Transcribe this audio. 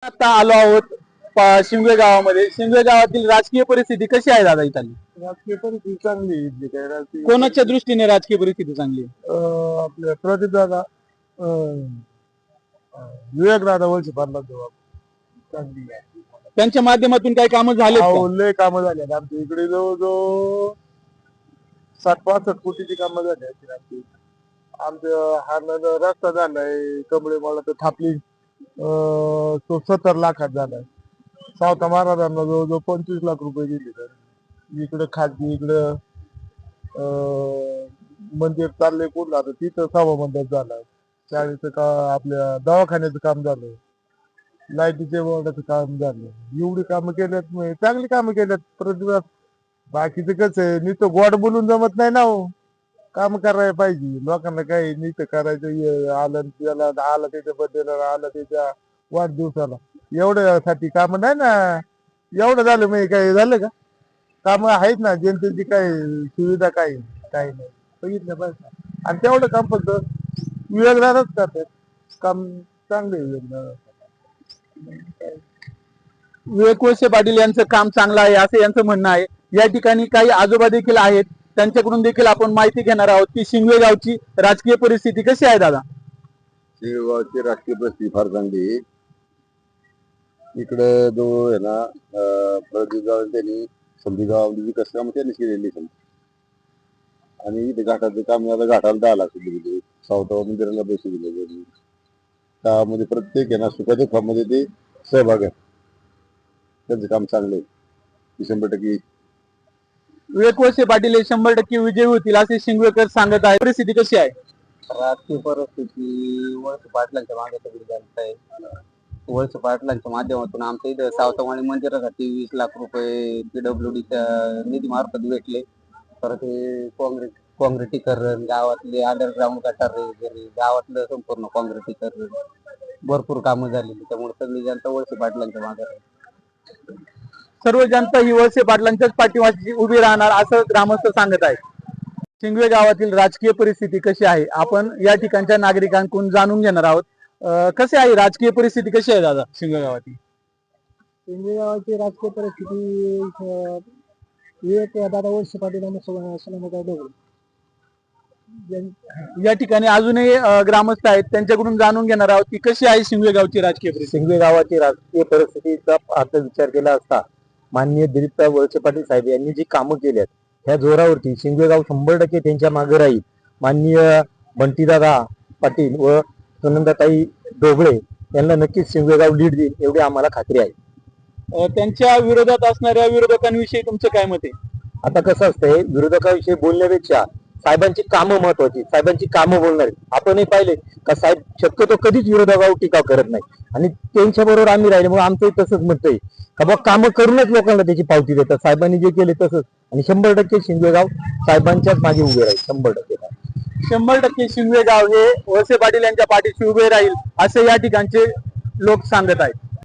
आता आलो आहोत शिंगवे गावामध्ये. शिंगवे गावातील राजकीय परिस्थिती कशी आहे दादा इथली? राजकीय परिस्थिती चांगली आहे इथली. काय राजकीय कोणाच्या दृष्टीने राजकीय परिस्थिती चांगली आहे? आपल्या प्रदीपदादा विवेकदादा वळसे पाटला चांगली आहे. त्यांच्या माध्यमातून काही कामं झाले अहो, लय कामं झाली आहेत आमच्या इकडे. जवळजवळ 60-65 कोटीची कामं झाली आहेत आमच्या इकडे. आमच्या हा रस्ता झालाय कमळे मला तर थापली तो 70 लाखात झालाय. सावता महाराजांना जवळजवळ 25 लाख रुपये दिले. तर इकडे खाजगी इकडं मंदिर चाललंय कोण आता तिथं सभा मंडप झालाय. शाळेचं का आपल्या दवाखान्याचं काम झालं, लाईटीच्या बोर्डाचं काम झालं. एवढी कामं केल्यात, चांगली कामं केल्यात. प्रतिभा बाकीचं कसं आहे, नुसतं गोड बोलून जमत नाही ना हो. काम करायला पाहिजे लोकांना. काही नीट करायचं. आलं त्याला आलं त्याच्या बड्डेला आलं त्याच्या वाढदिवसाला एवढ्यासाठी काम नाही ना. एवढं झालं म्हणजे काय झालं का? काम आहेत ना जनतेची. काय सुविधा काही काही नाही बघितलं पाहिजे. आणि तेवढं काम फक्त विवेकदारच करतात. काम चांगले विवेकदार. विवेक वळसे पाटील यांचं काम चांगलं आहे असं यांचं म्हणणं आहे. या ठिकाणी काही आजोबा देखील आहेत, त्यांच्याकडून देखील आपण माहिती घेणार आहोत की शिंगवे गावची राजकीय परिस्थिती कशी आहे दादा? शिंगवे गावची राजकीय परिस्थिती फार चांगली आहे. इकडे जो आहे ना प्रदीप गाव त्यांनी समजी गावामध्ये विकास काम त्यांनीच केलेली आहे. आणि इथे घाटाचं काम आता घाटाला 10 लाख रुपये दिले. सावता मंदिराला पैसे दिले. गावामध्ये प्रत्येक आहे ना सुखाच्या कामामध्ये ते सहभाग आहे. त्यांचं काम चांगलं आहे. 100% विवेक वळसे पाटील हे 100% विजयी होतील असे शिंगवेकर सांगत आहे. परिस्थिती कशी आहे? राजकीय परिस्थिती वळसे पाटलांच्या मागे सगळी जनता आहे. वळसे पाटलांच्या माध्यमातून आमच्या इथं सावतामाळी मंदिरासाठी 20 लाख रुपये PWDच्या निधीमार्फत भेटले. परत हे काँक्रिटीकरण, गावातले अंडरग्राऊंड गटार, गावातलं संपूर्ण काँक्रिटीकरण, भरपूर कामं झालेली. त्यामुळे सगळी जनता वळसे पाटलांच्या मागे आहे. सर्व जनता ही वळसे पाटलांच्याच पाठीमागे उभी राहणार असं ग्रामस्थ सांगत आहेत. शिंगवे गावातील राजकीय परिस्थिती कशी आहे आपण या ठिकाणच्या नागरिकांकडून जाणून घेणार आहोत. कशी आहे राजकीय परिस्थिती, कशी आहे दादा शिंगवे गावातील? शिंदे गावाची राजकीय परिस्थिती विवेक दादा वळसे पाटील आणि सोनमताई ढोबळे या ठिकाणी अजूनही ग्रामस्थ आहेत, त्यांच्याकडून जाणून घेणार आहोत की कशी आहे शिंगवे गावची राजकीय परिस्थिती. शिंगवे गावाची राजकीय परिस्थितीचा आता विचार केला असता माननीय दिलीपराव वळसे पाटील साहेब यांनी जी कामं केली आहेत ह्या जोरावरती शिंगवे गाव 100% त्यांच्या मागे राहील. माननीय बंटीदादा पाटील व सुनंदाताई ढोबळे यांना नक्कीच शिंगवे गाव लीड देईल एवढी आम्हाला खात्री आहे. त्यांच्या विरोधात असणाऱ्या विरोधकांविषयी तुमचं काय मत आहे? आता कसं असतंय, विरोधकाविषयी बोलण्यापेक्षा साहेबांची कामं महत्वाची. साहेबांची कामं बोलणार. आपणही पाहिले का साहेब शक्यतो कधीच विरोधकावर टीका करत नाही आणि त्यांच्या बरोबर आम्ही राहिले. मग आमचंही तसंच म्हणतंय का बा कामं करूनच लोकांना त्याची पावती देतात. साहेबांनी जे केले तसंच. आणि 100% शिंगवे गाव साहेबांच्याच मागे उभे राहील. 100% शिंगवे गाव हे वळसे पाटील यांच्या पाठीशी उभे राहील असे या ठिकाणचे लोक सांगत आहेत.